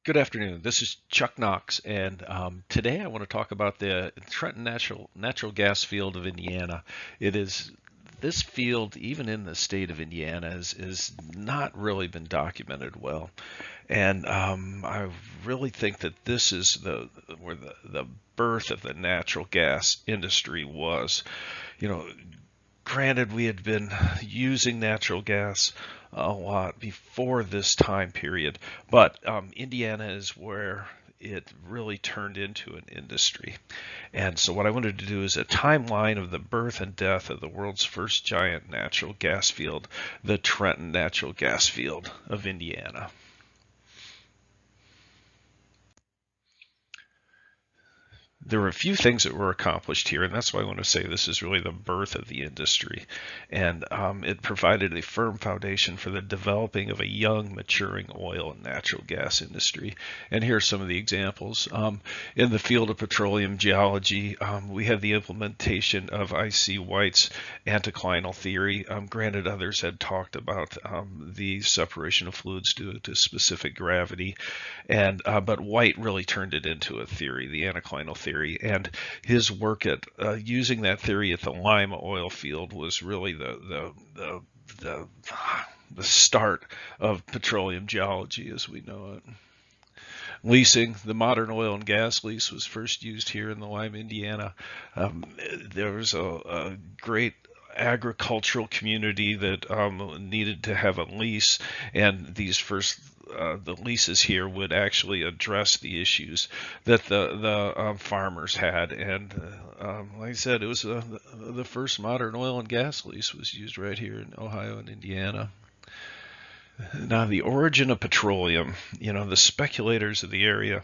Good afternoon. This is Chuck Knox, and today I want to talk about the Trenton natural gas field of Indiana. It is this field, even in the state of Indiana, is not really been documented well, and I really think that this is the where the birth of the natural gas industry was. You know, Granted, we had been using natural gas a lot before this time period, but Indiana is where it really turned into an industry. And so, what I wanted to do is a timeline of the birth and death of the world's first giant natural gas field, the Trenton natural gas field of Indiana. There were a few things that were accomplished here, and that's why I want to say this is really the birth of the industry. And it provided a firm foundation for the developing of a young, maturing oil and natural gas industry. And here are some of the examples. In the field of petroleum geology, we had the implementation of I.C. White's anticlinal theory. Granted, others had talked about the separation of fluids due to specific gravity, and but White really turned it into a theory, the anticlinal theory, and his work at using that theory at the Lima oil field was really the the start of petroleum geology as we know it. Leasing, the modern oil and gas lease was first used here in the Lima, Indiana. Um, there was a great agricultural community that needed to have a lease, and these first the leases here would actually address the issues that the farmers had, and like I said, it was the first modern oil and gas lease was used right here in Ohio and Indiana. Now, the origin of petroleum, the speculators of the area,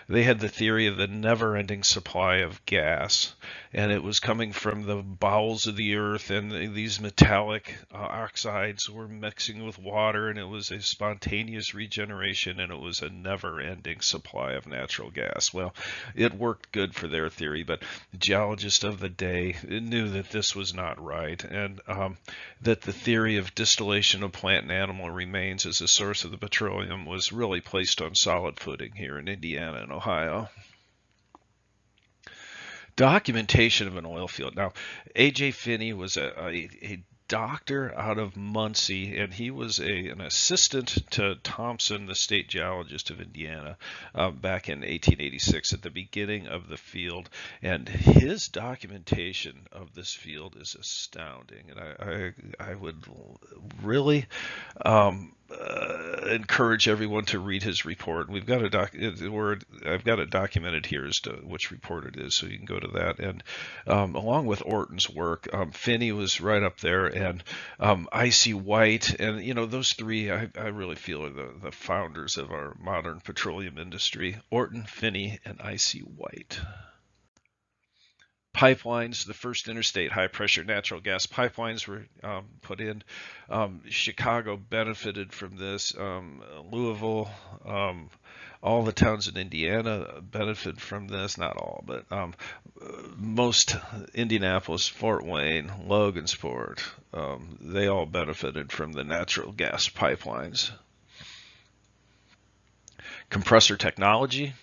they had the theory of the never ending supply of gas, and it was coming from the bowels of the earth, and these metallic oxides were mixing with water, and it was a spontaneous regeneration, and it was a never ending supply of natural gas. Well, it worked good for their theory, but the geologists of the day knew that this was not right, and that the theory of distillation of plant and animal remains as a source of the petroleum was really placed on solid footing here in Indiana and Ohio. Documentation of an oil field. Now, A.J. Finney was a doctor out of Muncie, and he was an assistant to Thompson, the state geologist of Indiana, back in 1886 at the beginning of the field. And his documentation of this field is astounding. And I would really encourage everyone to read his report. We've got I've got it documented here as to which report it is, so you can go to that. And along with Orton's work, Finney was right up there, and I.C. White, and those three I really feel are the founders of our modern petroleum industry: Orton, Finney, and I.C. White. Pipelines, the first interstate high pressure natural gas pipelines were put in. Chicago benefited from this. Louisville, all the towns in Indiana benefit from this. Not all, but most. Indianapolis, Fort Wayne, Logansport, they all benefited from the natural gas pipelines. Compressor technology.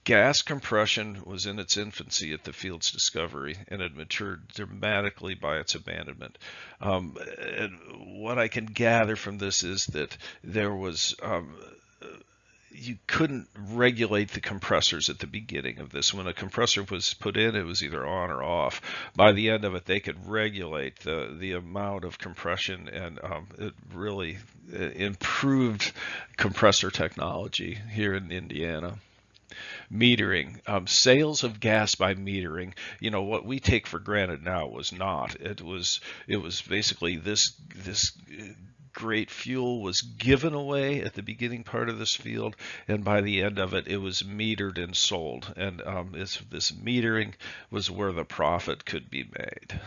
Gas compression was in its infancy at the field's discovery and had matured dramatically by its abandonment. And what I can gather from this is that there was you couldn't regulate the compressors at the beginning of this. When a compressor was put in, it was either on or off. By the end of it, they could regulate the amount of compression, and it really improved compressor technology here in Indiana. Metering, sales of gas by metering. What we take for granted now was not. It was basically this great fuel was given away at the beginning part of this field, and by the end of it, it was metered and sold. And this metering was where the profit could be made.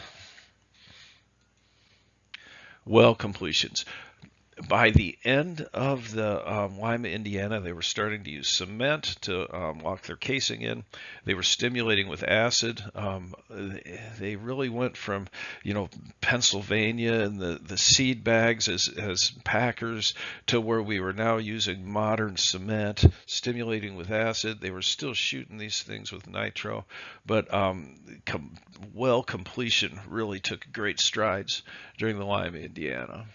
Well completions. By the end of the Lima, Indiana, they were starting to use cement to lock their casing in. They were stimulating with acid. They really went from, Pennsylvania and the seed bags as packers to where we were now using modern cement, stimulating with acid. They were still shooting these things with nitro, but well completion really took great strides during the Lima, Indiana.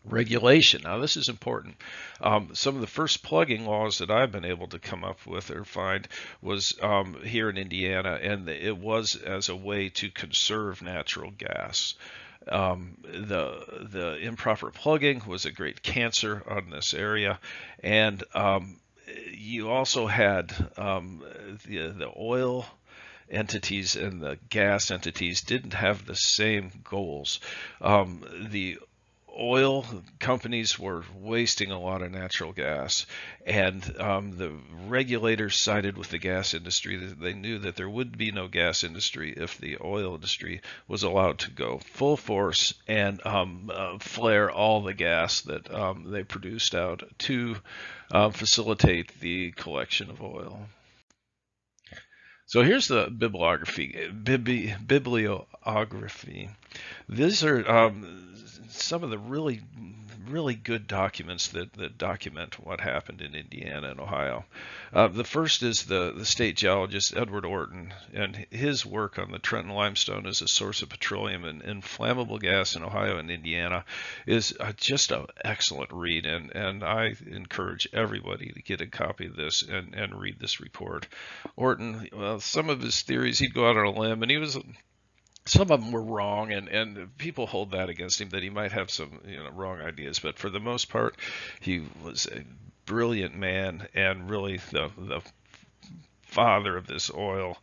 Regulation. Now, this is important. Some of the first plugging laws that I've been able to come up with or find was here in Indiana, and it was as a way to conserve natural gas. The improper plugging was a great cancer on this area, and you also had the oil entities and the gas entities didn't have the same goals. The oil companies were wasting a lot of natural gas, and the regulators sided with the gas industry. They knew that there would be no gas industry if the oil industry was allowed to go full force and flare all the gas that they produced out to facilitate the collection of oil. So here's the bibliography. These are some of the really good documents that document what happened in Indiana and Ohio. The first is the state geologist Edward Orton, and his work on the Trenton limestone as a source of petroleum and inflammable gas in Ohio and Indiana is just an excellent read, and I encourage everybody to get a copy of this and read this report. Orton, well, some of his theories, he'd go out on a limb, and some of them were wrong, and people hold that against him, that he might have some wrong ideas, but for the most part, he was a brilliant man and really the father of this oil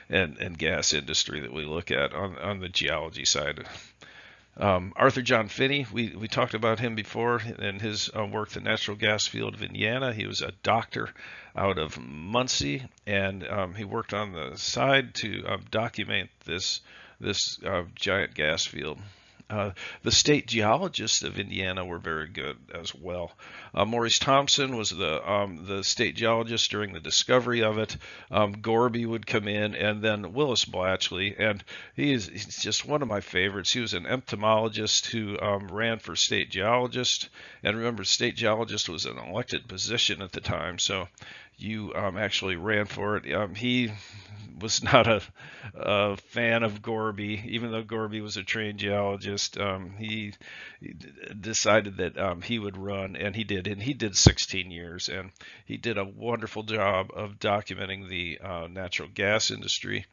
and gas industry that we look at on the geology side. Arthur John Finney, we talked about him before in his work, The Natural Gas Field of Indiana. He was a doctor out of Muncie, and he worked on the side to document this giant gas field. The state geologists of Indiana were very good as well. Maurice Thompson was the state geologist during the discovery of it. Gorby would come in, and then Willis Blatchley, and he's just one of my favorites. He was an entomologist who ran for state geologist, and remember, state geologist was an elected position at the time, so you actually ran for it. He was not a fan of Gorby, even though Gorby was a trained geologist. He decided that he would run, and he did. And he did 16 years, and he did a wonderful job of documenting the natural gas industry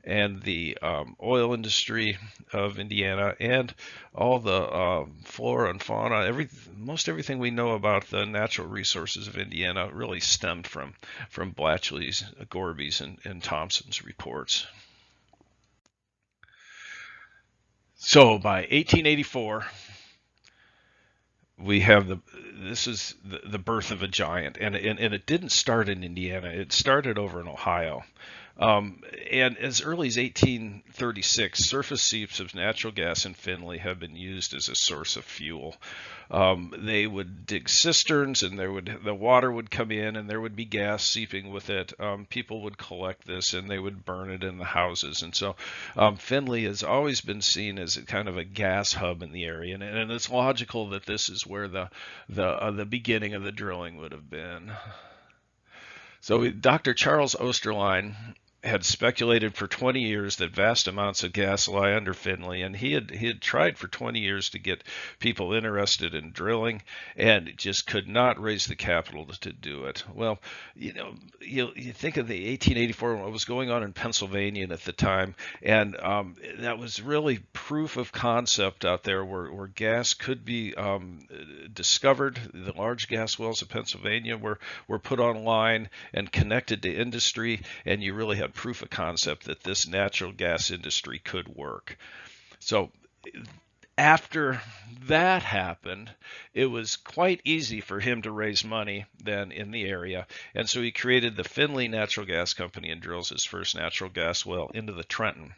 and the oil industry of Indiana, and all the flora and fauna. Most everything we know about the natural resources of Indiana really stemmed from Blatchley's, Gorby's, and Thompson's reports. So by 1884, we have this is the birth of a giant, and it didn't start in Indiana. It started over in Ohio. And as early as 1836, surface seeps of natural gas in Findlay have been used as a source of fuel. They would dig cisterns, and the water would come in, and there would be gas seeping with it. People would collect this, and they would burn it in the houses. And so Findlay has always been seen as a kind of a gas hub in the area, and it's logical that this is where the beginning of the drilling would have been. So Dr. Charles Osterline had speculated for 20 years that vast amounts of gas lie under Findlay, and he had tried for 20 years to get people interested in drilling, and just could not raise the capital to do it. Well, you think of the 1884, what was going on in Pennsylvania at the time, and that was really proof of concept out there where gas could be discovered. The large gas wells of Pennsylvania were put online and connected to industry, and you really had proof of concept that this natural gas industry could work. So after that happened, it was quite easy for him to raise money then in the area, and so he created the Findlay Natural Gas Company and drills his first natural gas well into the Trenton.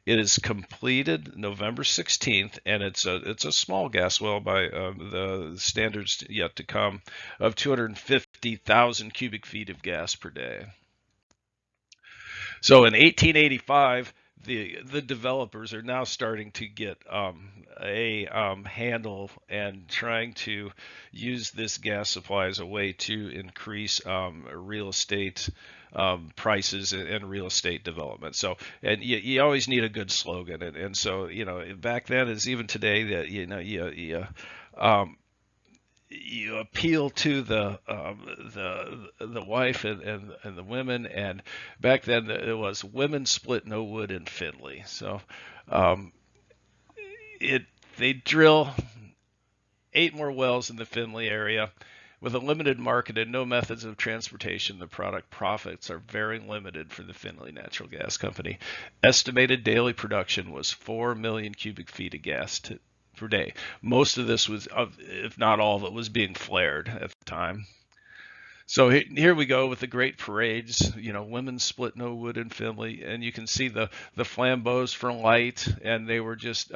It is completed November 16th, and it's a small gas well by the standards yet to come of 250,000 cubic feet of gas per day. So in 1885, the developers are now starting to get a handle and trying to use this gas supply as a way to increase real estate prices and real estate development. So, and you always need a good slogan, and so back then as even today that um, you appeal to the wife and the women, and back then it was women split no wood in Findlay. So um, it they drill 8 more wells in the Findlay area. With a limited market and no methods of transportation, the product profits are very limited for the Findlay Natural Gas Company. Estimated daily production was 4 million cubic feet of gas per day. Most of this was, if not all of it, was being flared at the time. So here we go with the great parades. Women split no wood in Findlay, and you can see the flambeaux for light, and they were just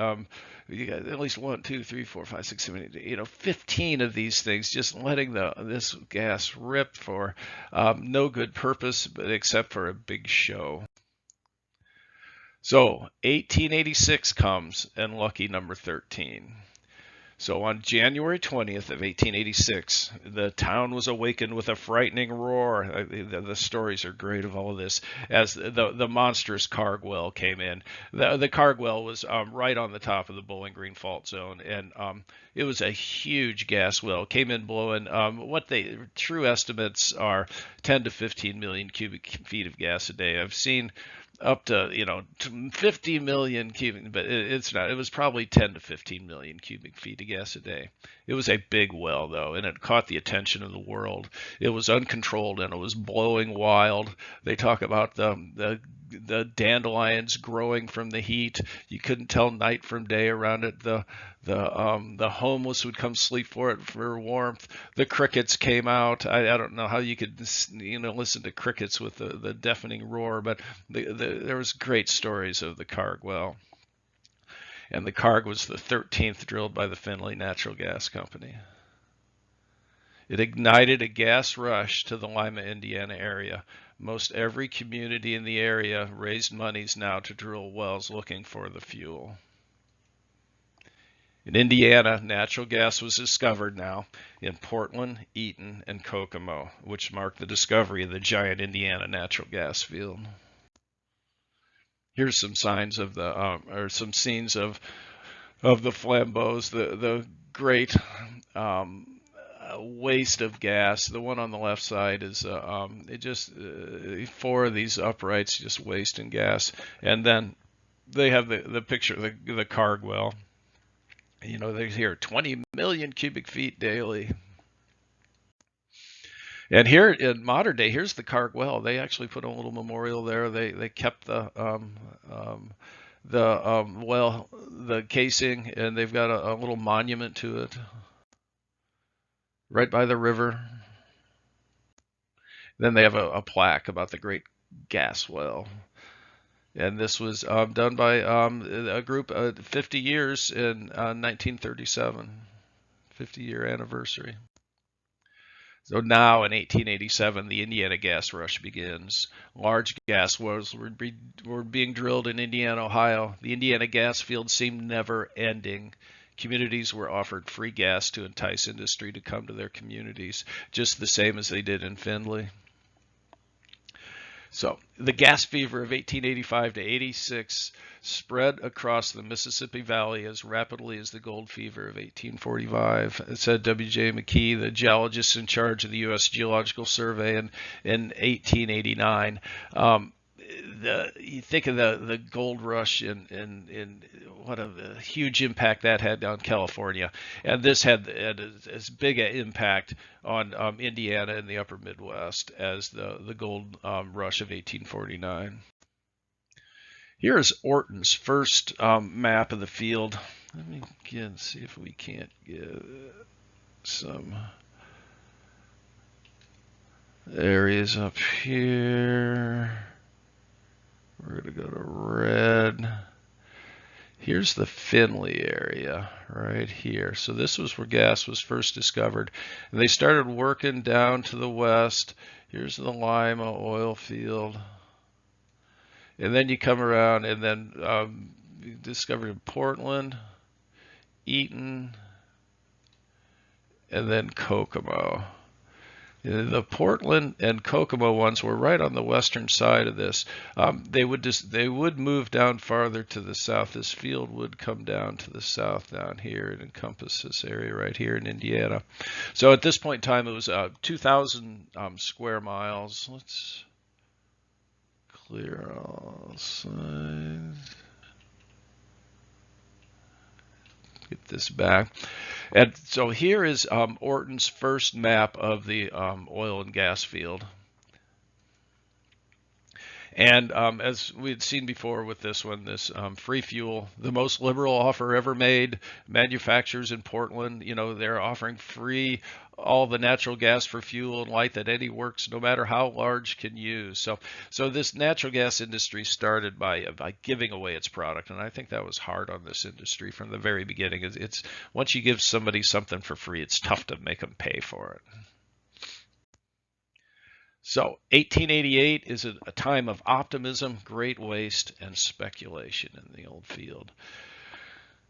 you got at least 1, 2, 3, 4, 5, 6, 7, 8, 15 of these things, just letting this gas rip for no good purpose, but except for a big show. So 1886 comes, and lucky number 13. So on January 20th of 1886, the town was awakened with a frightening roar. The stories are great of all of this, as the monstrous Cargwell came in. The Cargwell was right on the top of the Bowling Green Fault Zone, and it was a huge gas well. Came in blowing what the true estimates are 10 to 15 million cubic feet of gas a day. I've seen up to 50 million cubic, but it's not. It was probably 10 to 15 million cubic feet of gas a day. It was a big well though, and it caught the attention of the world. It was uncontrolled and it was blowing wild. They talk about the dandelions growing from the heat. You couldn't tell night from day around it. The homeless would come sleep for it for warmth. The crickets came out. I don't know how you could listen to crickets with the deafening roar, but there was great stories of the Carg well. And the Carg was the 13th drilled by the Findlay Natural Gas Company. It ignited a gas rush to the Lima, Indiana area. Most every community in the area raised monies now to drill wells looking for the fuel. In Indiana, natural gas was discovered now in Portland, Eaton, and Kokomo, which marked the discovery of the giant Indiana natural gas field. Here's some signs of some scenes of the flambeaux, the great waste of gas. The one on the left side is four of these uprights just wasting gas, and then they have the picture of the Carg well. There's here 20 million cubic feet daily. And here in modern day, here's the Carg well. They actually put a little memorial there. They kept the casing, and they've got a little monument to it right by the river. Then they have a plaque about the great gas well. And this was done by a group 50 years in 1937, 50-year anniversary. So now in 1887, the Indiana gas rush begins. Large gas wells were being drilled in Indiana, Ohio. The Indiana gas field seemed never ending. Communities were offered free gas to entice industry to come to their communities, just the same as they did in Findlay. So the gas fever of 1885 to 86 spread across the Mississippi Valley as rapidly as the gold fever of 1845. It said W.J. McKee, the geologist in charge of the U.S. Geological Survey in 1889. You think of the gold rush in what a huge impact that had on California, and this had as big an impact on Indiana and the upper Midwest as the gold rush of 1849. Here is Orton's first map of the field. Let me again see if we can't get some areas up here. We're going to go to red. Here's the Findlay area right here. So this was where gas was first discovered. And they started working down to the west. Here's the Lima oil field. And then you come around and then discovered in Portland, Eaton, and then Kokomo. The Portland and Kokomo ones were right on the western side of this. They would move down farther to the south. This field would come down to the south down here and encompass this area right here in Indiana. So at this point in time, it was 2,000 square miles. Let's clear all sides. Get this back. And so here is Orton's first map of the oil and gas field. And as we had seen before with this one, this free fuel, the most liberal offer ever made. Manufacturers in Portland, you know, they're offering free all the natural gas for fuel and light that any works, no matter how large, can use. So this natural gas industry started by giving away its product, and I think that was hard on this industry from the very beginning. It's once you give somebody something for free, it's tough to make them pay for it. So 1888 is a time of optimism, great waste, and speculation in the old field.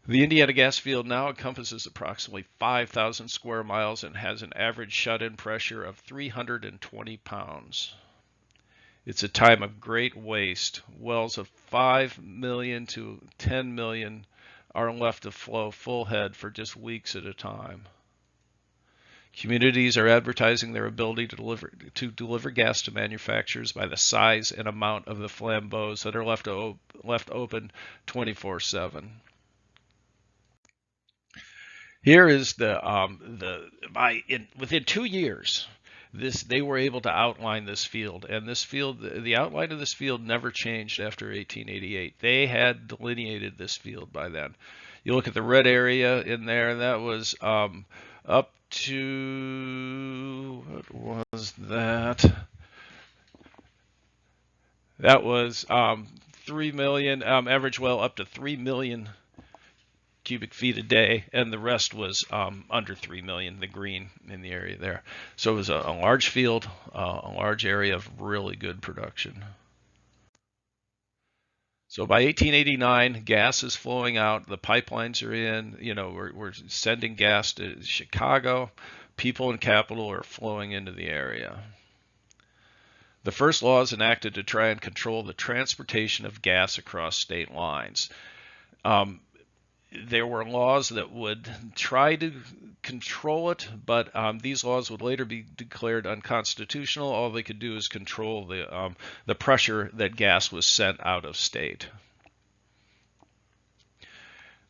The Indiana gas field now encompasses approximately 5,000 square miles and has an average shut-in pressure of 320 pounds. It's a time of great waste. Wells of 5 million to 10 million are left to flow full head for just weeks at a time. Communities are advertising their ability to deliver gas to manufacturers by the size and amount of the flambeaux that are left open 24/7. Here is within 2 years, they were able to outline this field, and this field, the outline of this field never changed after 1888. They had delineated this field by then. You look at the red area in there, that was up to, what was that? That was 3 million, average well up to 3 million cubic feet a day, and the rest was under 3 million, the green in the area there. So it was a large field, a large area of really good production. So by 1889, gas is flowing out. The pipelines are in. You know, we're sending gas to Chicago. People and capital are flowing into the area. The first laws enacted to try and control the transportation of gas across state lines. There were laws that would try to control it, but these laws would later be declared unconstitutional. All they could do is control the pressure that gas was sent out of state.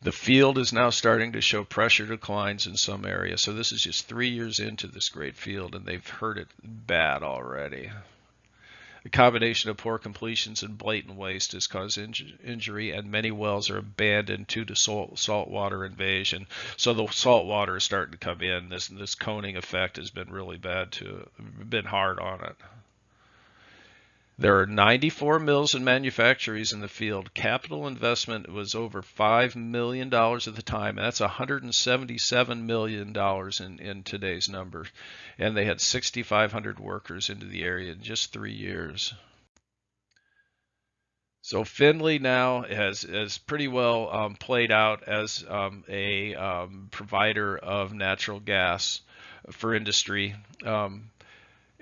The field is now starting to show pressure declines in some areas. So this is just 3 years into this great field, and they've hurt it bad already. The combination of poor completions and blatant waste has caused injury, and many wells are abandoned due to saltwater invasion. So the salt water is starting to come in. This coning effect has been really bad been hard on it. There are 94 mills and manufactories in the field. Capital investment was over $5 million at the time, and that's $177 million in today's numbers. And they had 6,500 workers into the area in just 3 years. So Findlay now has pretty well played out as a provider of natural gas for industry.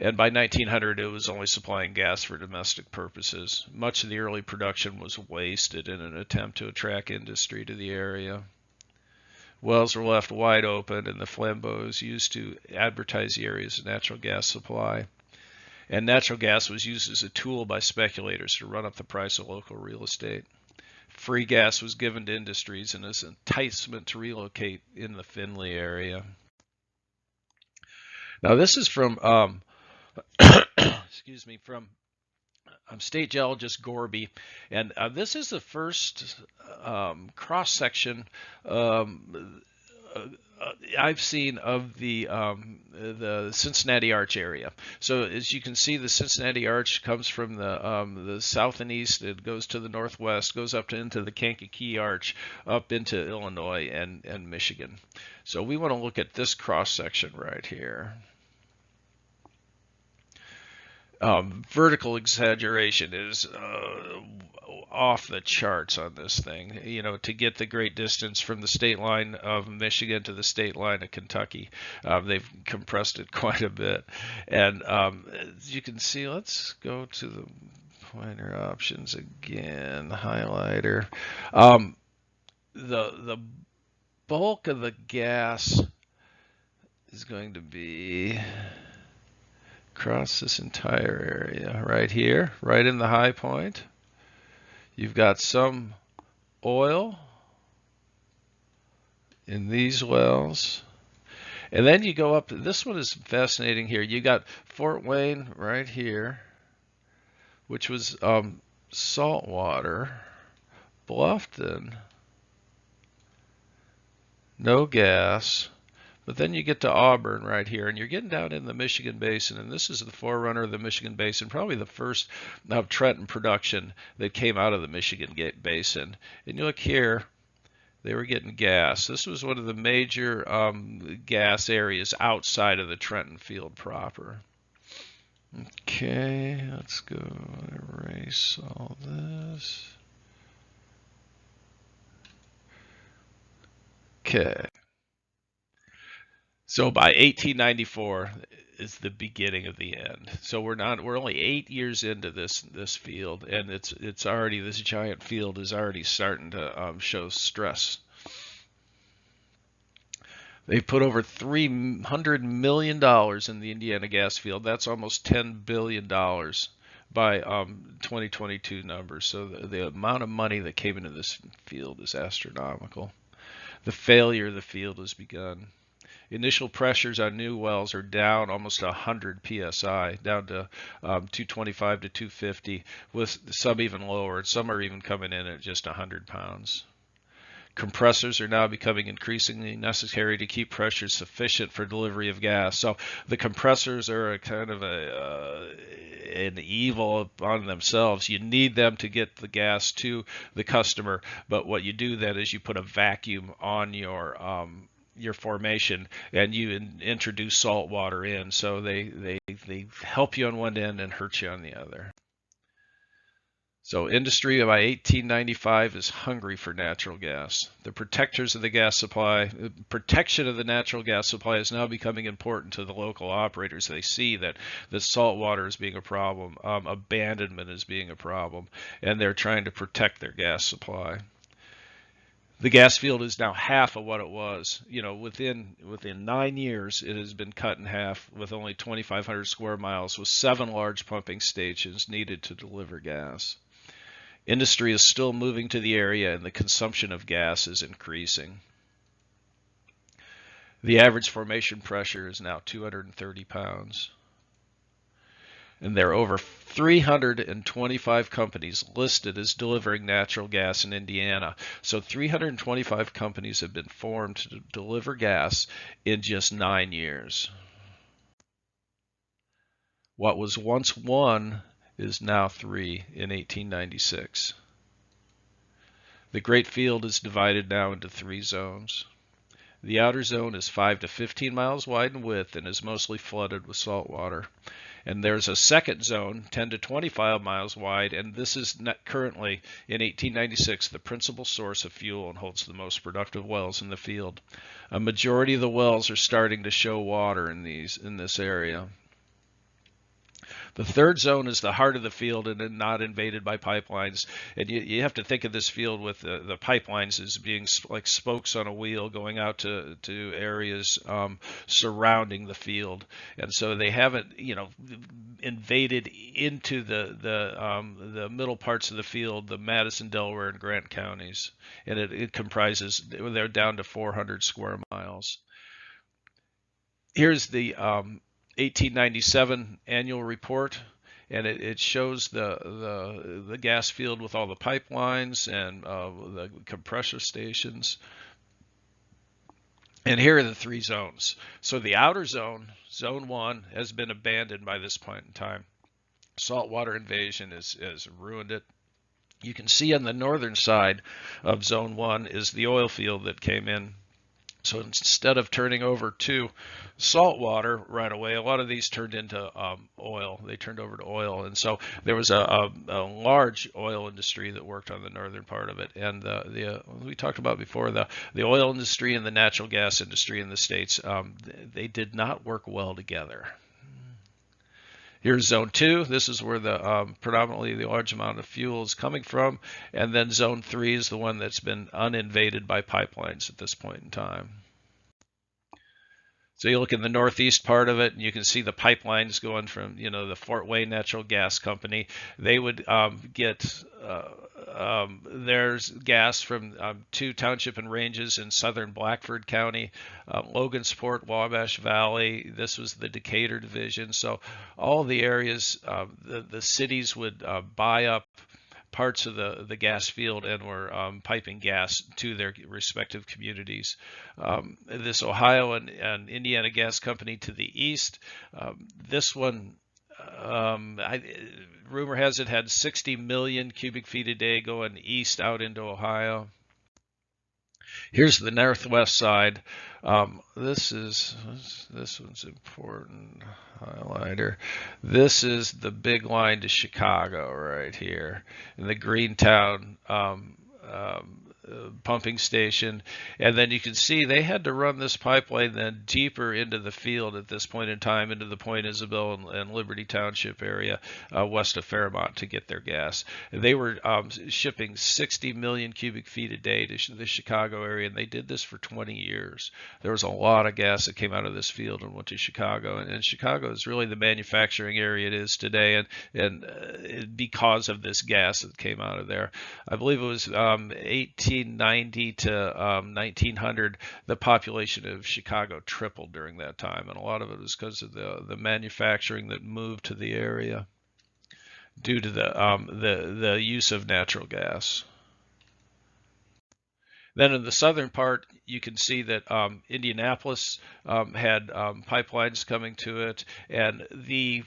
And by 1900, it was only supplying gas for domestic purposes. Much of the early production was wasted in an attempt to attract industry to the area. Wells were left wide open, and the flambeaux used to advertise the area's natural gas supply. And natural gas was used as a tool by speculators to run up the price of local real estate. Free gas was given to industries and as an enticement to relocate in the Findlay area. Now this is from excuse me, from state geologist Gorby, and this is the first cross-section I've seen of the Cincinnati Arch area. So as you can see, the Cincinnati Arch comes from the south and east. It goes to the northwest, goes up into the Kankakee Arch, up into Illinois and Michigan. So we want to look at this cross section right here. Vertical exaggeration is off the charts on this thing. You know, to get the great distance from the state line of Michigan to the state line of Kentucky, they've compressed it quite a bit. And as you can see, let's go to the pointer options again, highlighter. The bulk of the gas is going to be across this entire area right here, right in the high point. You've got some oil in these wells. And then you go up, this one is fascinating here. You got Fort Wayne right here, which was saltwater. Bluffton, no gas. But then you get to Auburn right here, and you're getting down in the Michigan Basin, and this is the forerunner of the Michigan Basin, probably the first Trenton production that came out of the Michigan Basin. And you look here, they were getting gas. This was one of the major gas areas outside of the Trenton field proper. Okay, let's go erase all this. Okay. So by 1894 is the beginning of the end. So we're only 8 years into this field, and it's already, this giant field is already starting to show stress. They've put over $300 million in the Indiana gas field. That's almost $10 billion by 2022 numbers. So the amount of money that came into this field is astronomical. The failure of the field has begun. Initial pressures on new wells are down almost 100 psi, down to 225 to 250, with some even lower. Some are even coming in at just 100 pounds. Compressors are now becoming increasingly necessary to keep pressure sufficient for delivery of gas. So the compressors are a kind of an evil on themselves. You need them to get the gas to the customer, but what you do then is you put a vacuum on your formation, and you introduce salt water in, so they help you on one end and hurt you on the other. So industry by 1895 is hungry for natural gas. The protectors of the gas supply, protection of the natural gas supply is now becoming important to the local operators. They see that the salt water is being a problem, abandonment is being a problem, and they're trying to protect their gas supply. The gas field is now half of what it was. You know, within 9 years, it has been cut in half, with only 2,500 square miles, with 7 large pumping stations needed to deliver gas. Industry is still moving to the area, and the consumption of gas is increasing. The average formation pressure is now 230 pounds. And there are over 325 companies listed as delivering natural gas in Indiana. So 325 companies have been formed to deliver gas in just 9 years. What was once one is now 3 in 1896. The Great Field is divided now into 3 zones. The outer zone is 5 to 15 miles wide in width and is mostly flooded with salt water. And there's a second zone, 10 to 25 miles wide, and this is currently, in 1896, the principal source of fuel and holds the most productive wells in the field. A majority of the wells are starting to show water in this area. The third zone is the heart of the field and not invaded by pipelines. And you have to think of this field with the pipelines as being like spokes on a wheel going out to areas surrounding the field. And so they haven't, invaded into the middle parts of the field, the Madison, Delaware, and Grant counties. And it comprises, they're down to 400 square miles. Here's the 1897 annual report, and it shows the gas field with all the pipelines and the compressor stations. And here are the three zones. So the outer zone, zone 1, has been abandoned by this point in time. Saltwater invasion has ruined it. You can see on the northern side of zone 1 is the oil field that came in. So instead of turning over to salt water right away, a lot of these turned into oil. They turned over to oil, and so there was a large oil industry that worked on the northern part of it. And we talked about before the oil industry and the natural gas industry in the states, they did not work well together. Here's zone 2. This is where the predominantly the large amount of fuel is coming from, and then zone 3 is the one that's been uninvaded by pipelines at this point in time. So you look in the northeast part of it, and you can see the pipelines going from, the Fort Wayne Natural Gas Company. They would get there's gas from 2 township and ranges in southern Blackford County, Logansport, Wabash Valley. This was the Decatur division. So all the areas, the cities would buy up parts of the gas field and were piping gas to their respective communities. This Ohio and Indiana Gas Company to the east. This one, rumor has it, had 60 million cubic feet a day going east out into Ohio. Here's the northwest side. This one's important highlighter. This is the big line to Chicago right here, in the Greentown pumping station. And then you can see they had to run this pipeline then deeper into the field at this point in time, into the Point Isabel and Liberty Township area west of Fairmont to get their gas. They were shipping 60 million cubic feet a day to the Chicago area, and they did this for 20 years. There was a lot of gas that came out of this field and went to Chicago, and Chicago is really the manufacturing area it is today, and because of this gas that came out of there. I believe it was 1890 to 1900, the population of Chicago tripled during that time, and a lot of it was because of the manufacturing that moved to the area due to the use of natural gas. Then in the southern part, you can see that Indianapolis had pipelines coming to it, and the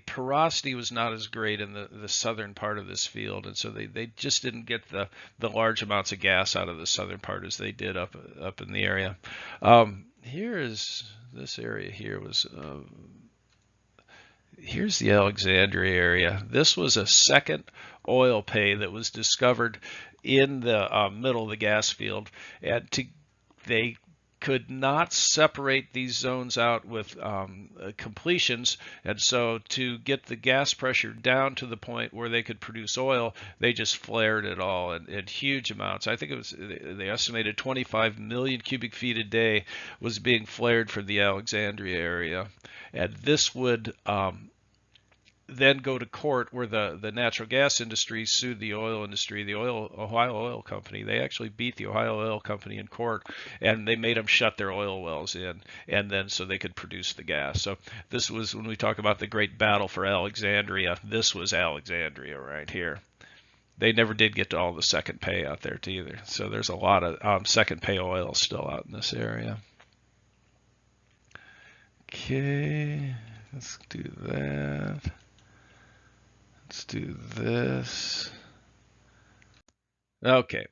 porosity was not as great in the southern part of this field, and so they just didn't get the large amounts of gas out of the southern part as they did up in the area. Here is this area here was here's the Alexandria area. This was a second oil pay that was discovered in the middle of the gas field, and they could not separate these zones out with completions, and so to get the gas pressure down to the point where they could produce oil, they just flared it all in huge amounts. I think it was, they estimated 25 million cubic feet a day was being flared for the Alexandria area, and this would then go to court where the natural gas industry sued the oil industry, the Ohio Oil Company. They actually beat the Ohio Oil Company in court, and they made them shut their oil wells in, and then so they could produce the gas. So this was, when we talk about the great battle for Alexandria, this was Alexandria right here. They never did get to all the second pay out there either. So there's a lot of second pay oil still out in this area. Okay, let's do that. Let's do this. Okay.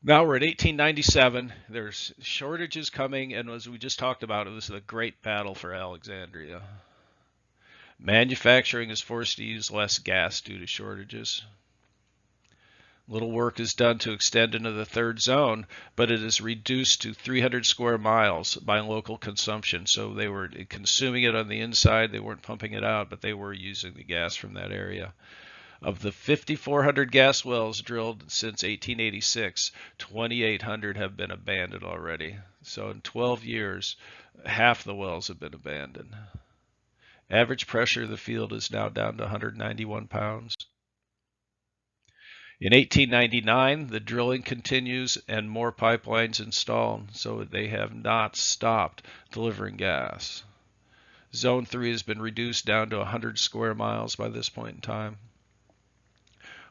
Now we're at 1897. There's shortages coming, and as we just talked about, it was the great battle for Alexandria. Manufacturing is forced to use less gas due to shortages. Little work is done to extend into the third zone, but it is reduced to 300 square miles by local consumption. So they were consuming it on the inside. They weren't pumping it out, but they were using the gas from that area. Of the 5,400 gas wells drilled since 1886, 2,800 have been abandoned already. So in 12 years, half the wells have been abandoned. Average pressure of the field is now down to 191 pounds. In 1899, the drilling continues and more pipelines installed, so they have not stopped delivering gas. Zone 3 has been reduced down to 100 square miles by this point in time.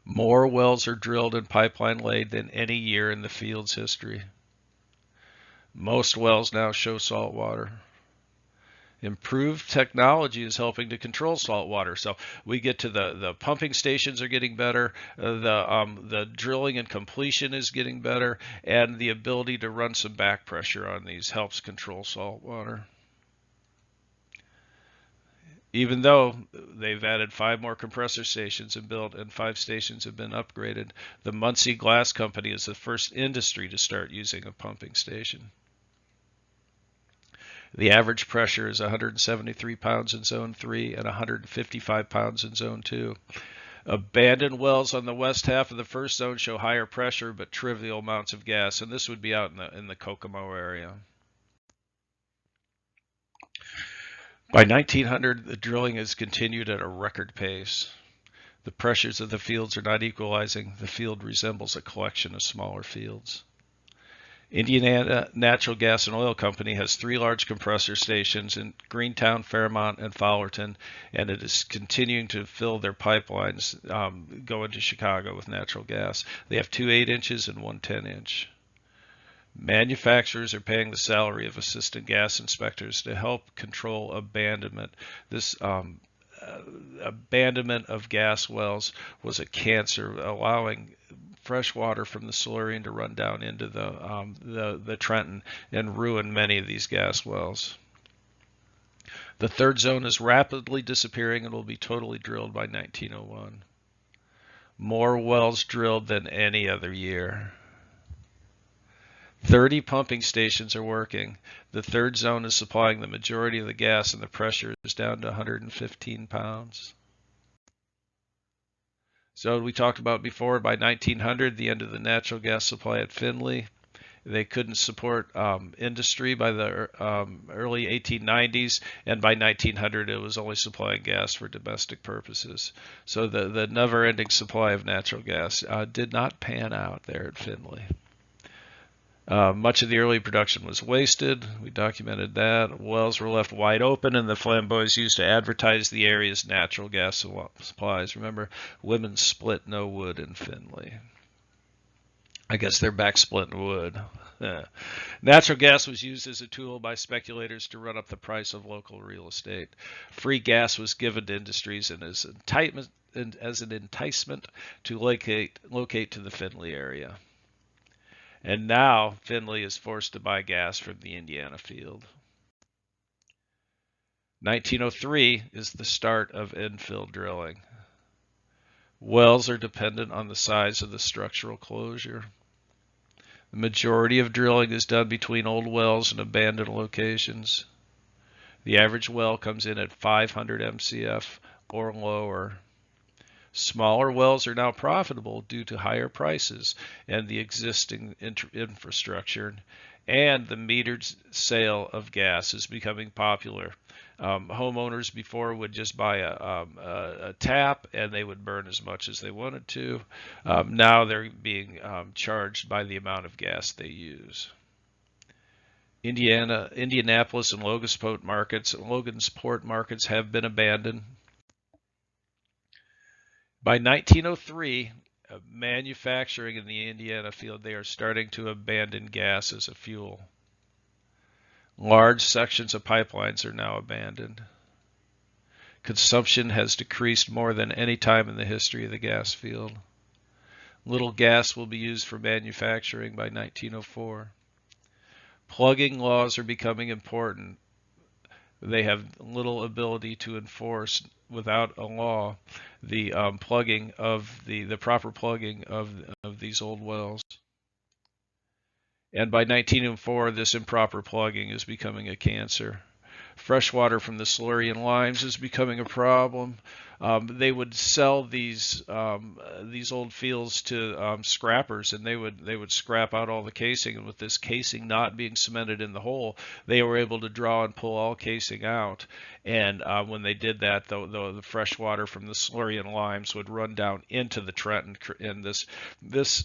More wells are drilled and pipeline laid than any year in the field's history. Most wells now show salt water. Improved technology is helping to control salt water. So we get to the pumping stations are getting better, the drilling and completion is getting better, and the ability to run some back pressure on these helps control salt water. Even though they've added 5 more compressor stations and built, and 5 stations have been upgraded, the Muncie Glass Company is the first industry to start using a pumping station. The average pressure is 173 pounds in Zone 3 and 155 pounds in Zone 2. Abandoned wells on the west half of the first zone show higher pressure but trivial amounts of gas, and this would be out in the Kokomo area. By 1900, the drilling has continued at a record pace. The pressures of the fields are not equalizing. The field resembles a collection of smaller fields. Indiana Natural Gas and Oil Company has 3 large compressor stations in Greentown, Fairmont, and Fowlerton, and it is continuing to fill their pipelines going to Chicago with natural gas. They have 2 8-inches and 1 10-inch. Manufacturers are paying the salary of assistant gas inspectors to help control abandonment. This abandonment of gas wells was a cancer, allowing fresh water from the Silurian to run down into the Trenton and ruin many of these gas wells. The third zone is rapidly disappearing and will be totally drilled by 1901. More wells drilled than any other year. 30 pumping stations are working. The third zone is supplying the majority of the gas, and the pressure is down to 115 pounds. So we talked about before, by 1900, the end of the natural gas supply at Findlay. They couldn't support industry by the early 1890s, and by 1900 it was only supplying gas for domestic purposes. So the never-ending supply of natural gas did not pan out there at Findlay. Much of the early production was wasted. We documented that. Wells were left wide open, and the flambeaux used to advertise the area's natural gas supplies. Remember, women split no wood in Findlay. I guess they're back splitting wood. Natural gas was used as a tool by speculators to run up the price of local real estate. Free gas was given to industries and as an enticement to locate to the Findlay area. And now Findlay is forced to buy gas from the Indiana field. 1903 is the start of infill drilling. Wells are dependent on the size of the structural closure. The majority of drilling is done between old wells and abandoned locations. The average well comes in at 500 MCF or lower. Smaller wells are now profitable due to higher prices and the existing infrastructure, and the metered sale of gas is becoming popular. Homeowners before would just buy a tap and they would burn as much as they wanted to. Now they're being charged by the amount of gas they use. Indianapolis and Logansport markets have been abandoned. By 1903, manufacturing in the Indiana field, they are starting to abandon gas as a fuel. Large sections of pipelines are now abandoned. Consumption has decreased more than any time in the history of the gas field. Little gas will be used for manufacturing by 1904. Plugging laws are becoming important. They have little ability to enforce without a law the plugging of the proper plugging of these old wells. And by 1904, this improper plugging is becoming a cancer. Fresh water from the Silurian limes is becoming a problem. They would sell these old fields to scrappers, and they would scrap out all the casing. And with this casing not being cemented in the hole, they were able to draw and pull all casing out. And when they did that, the fresh water from the Silurian limes would run down into the Trenton, and this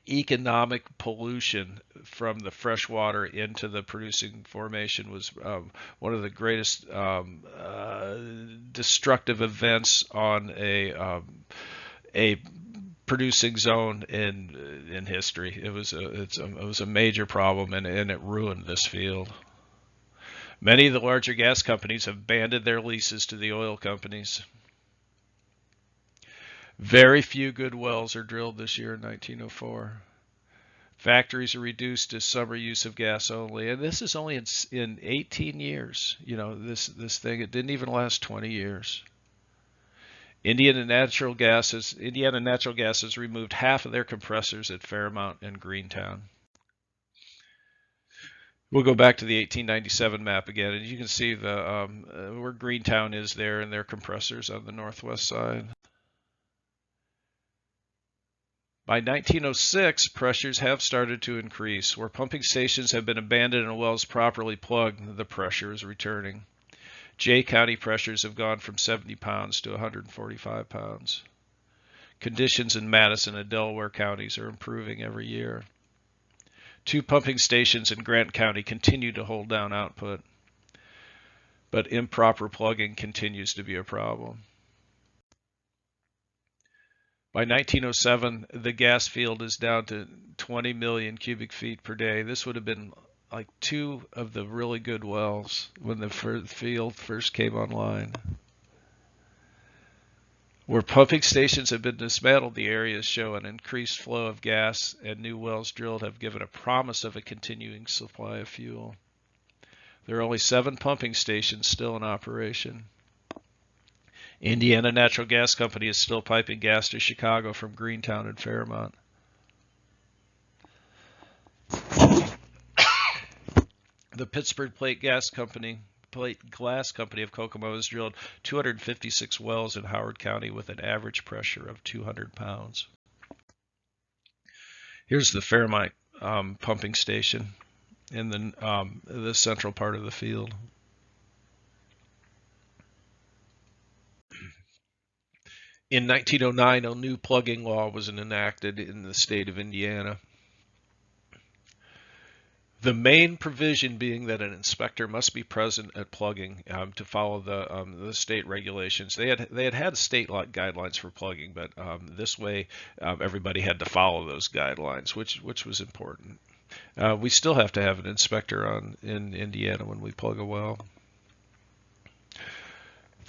economic pollution from the fresh water into the producing formation was one of the greatest destructive events on a producing zone in history. It was a major problem, and it ruined this field. Many of the larger gas companies have abandoned their leases to the oil companies. Very few good wells are drilled this year in 1904. Factories are reduced to summer use of gas only, and this is only in 18 years. You know, this thing, it didn't even last 20 years. Indiana Natural Gas has removed half of their compressors at Fairmount and Greentown. We'll go back to the 1897 map again, and you can see the where Greentown is there, and their compressors on the northwest side. By 1906, pressures have started to increase. Where pumping stations have been abandoned and wells properly plugged, the pressure is returning. Jay County pressures have gone from 70 pounds to 145 pounds. Conditions in Madison and Delaware counties are improving every year. 2 pumping stations in Grant County continue to hold down output, but improper plugging continues to be a problem. By 1907, the gas field is down to 20 million cubic feet per day. This would have been like 2 of the really good wells when the field first came online. Where pumping stations have been dismantled, the areas show an increased flow of gas, and new wells drilled have given a promise of a continuing supply of fuel. There are only 7 pumping stations still in operation. Indiana Natural Gas Company is still piping gas to Chicago from Greentown and Fairmount. The Pittsburgh Plate Glass Company of Kokomo has drilled 256 wells in Howard County with an average pressure of 200 pounds. Here's the Fairmount pumping station in the central part of the field. In 1909, a new plugging law was enacted in the state of Indiana. The main provision being that an inspector must be present at plugging to follow the state regulations. They had state guidelines for plugging, but this way everybody had to follow those guidelines, which was important. We still have to have an inspector in Indiana when we plug a well.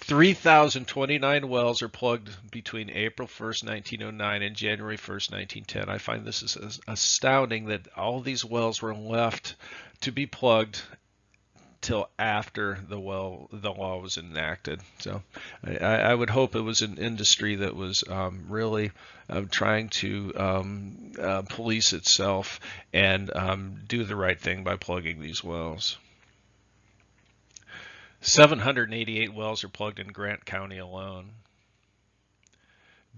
3,029 wells are plugged between April 1st, 1909 and January 1st, 1910. I find this is astounding that all these wells were left to be plugged till after the law was enacted. So I would hope it was an industry that was really trying to police itself and do the right thing by plugging these wells. 788 wells are plugged in Grant County alone.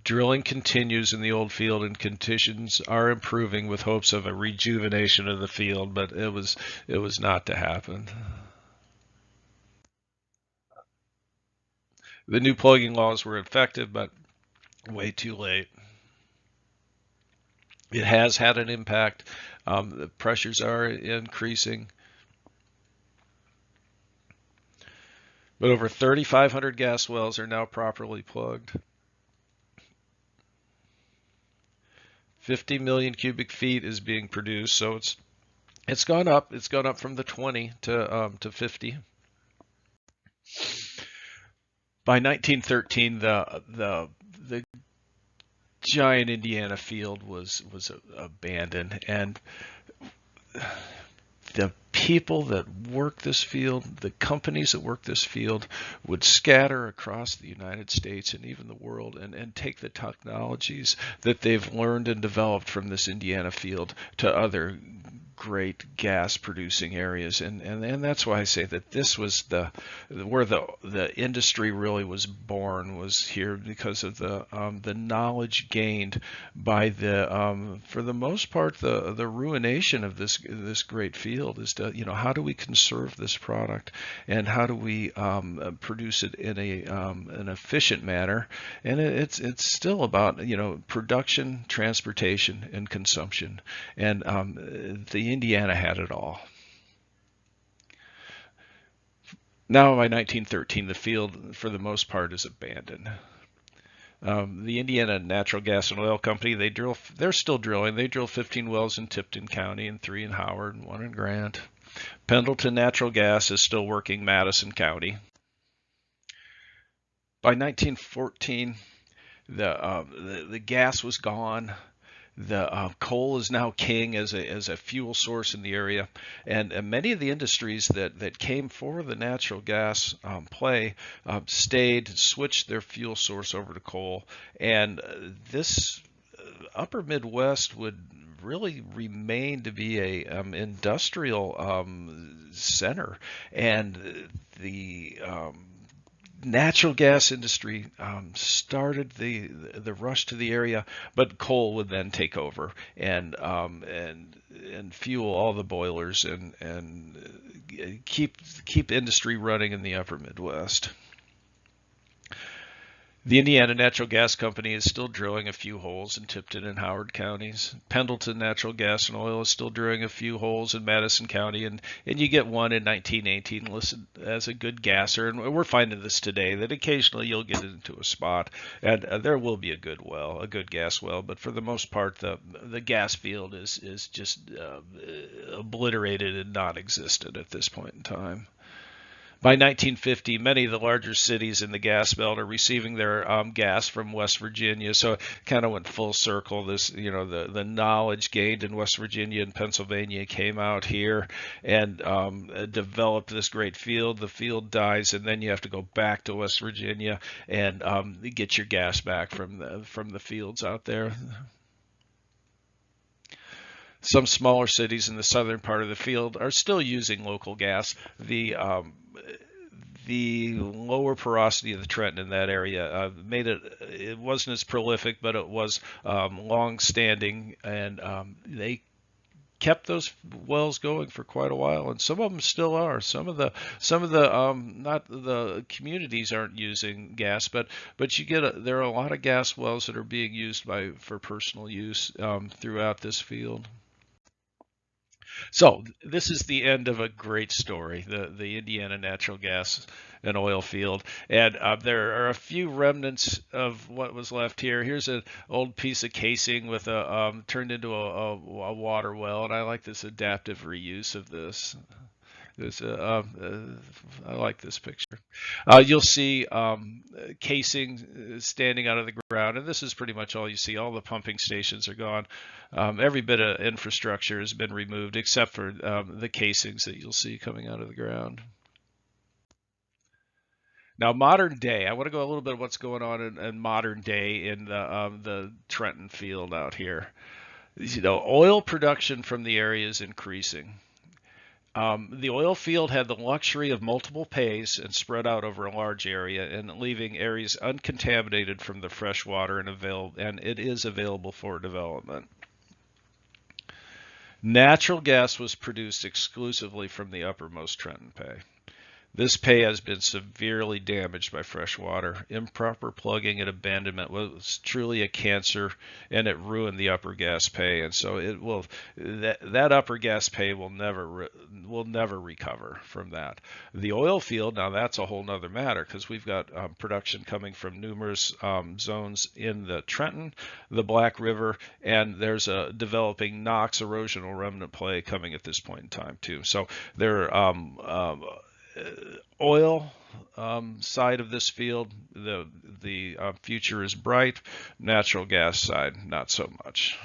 Drilling continues in the old field, and conditions are improving with hopes of a rejuvenation of the field, but it was not to happen. The new plugging laws were effective, but way too late. It has had an impact. The pressures are increasing. But over 3,500 gas wells are now properly plugged. 50 million cubic feet is being produced, so it's gone up. It's gone up from the 20 to 50. By 1913, the giant Indiana field was abandoned, and the people that work this field, the companies that work this field, would scatter across the United States and even the world and take the technologies that they've learned and developed from this Indiana field to other great gas producing areas, and that's why I say that this was where the industry really was born, was here because of the knowledge gained by for the most part the ruination of this great field is to, how do we conserve this product, and how do we produce it in an efficient manner, and it's still about production, transportation, and consumption, and the Indiana had it all. Now by 1913, the field for the most part is abandoned. The Indiana Natural Gas and Oil Company, they're still drilling. They drill 15 wells in Tipton County and 3 in Howard and 1 in Grant. Pendleton Natural Gas is still working Madison County. By 1914, the gas was gone. The coal is now king as a fuel source in the area, and many of the industries that came for the natural gas play stayed, switched their fuel source over to coal, and this upper Midwest would really remain to be a industrial center, and the natural gas industry started the rush to the area, but coal would then take over and fuel all the boilers and keep industry running in the upper Midwest. The Indiana Natural Gas Company is still drilling a few holes in Tipton and Howard counties. Pendleton Natural Gas and Oil is still drilling a few holes in Madison County, and you get one in 1918 listed as a good gasser. And we're finding this today, that occasionally you'll get into a spot and there will be a good well, a good gas well, but for the most part the gas field is just obliterated and non-existent at this point in time. By 1950, many of the larger cities in the gas belt are receiving their gas from West Virginia. So it kind of went full circle. This, the knowledge gained in West Virginia and Pennsylvania came out here and developed this great field. The field dies, and then you have to go back to West Virginia and get your gas back from the fields out there. Some smaller cities in the southern part of the field are still using local gas. The lower porosity of the Trenton in that area made it wasn't as prolific, but it was long standing, and they kept those wells going for quite a while, and some of them still are. Some of the not the communities aren't using gas, but there are a lot of gas wells that are being used for personal use throughout this field. So this is the end of a great story, the Indiana natural gas and oil field, and there are a few remnants of what was left here. Here's an old piece of casing with a turned into a water well, and I like this adaptive reuse of this. I like this picture. You'll see casing standing out of the ground, and this is pretty much all you see. All the pumping stations are gone. Every bit of infrastructure has been removed except for the casings that you'll see coming out of the ground. Now, modern day, I want to go a little bit of what's going on in modern day in the Trenton field out here. Oil production from the area is increasing. The oil field had the luxury of multiple pays and spread out over a large area, and leaving areas uncontaminated from the fresh water and it is available for development. Natural gas was produced exclusively from the uppermost Trenton Pay. This pay has been severely damaged by fresh water. Improper plugging and abandonment was truly a cancer, and it ruined the upper gas pay. And so that upper gas pay will never recover from that. The oil field, now that's a whole nother matter, because we've got production coming from numerous zones in the Trenton, the Black River, and there's a developing Knox erosional remnant play coming at this point in time too. So there oil side of this field, the future is bright. Natural gas side, not so much.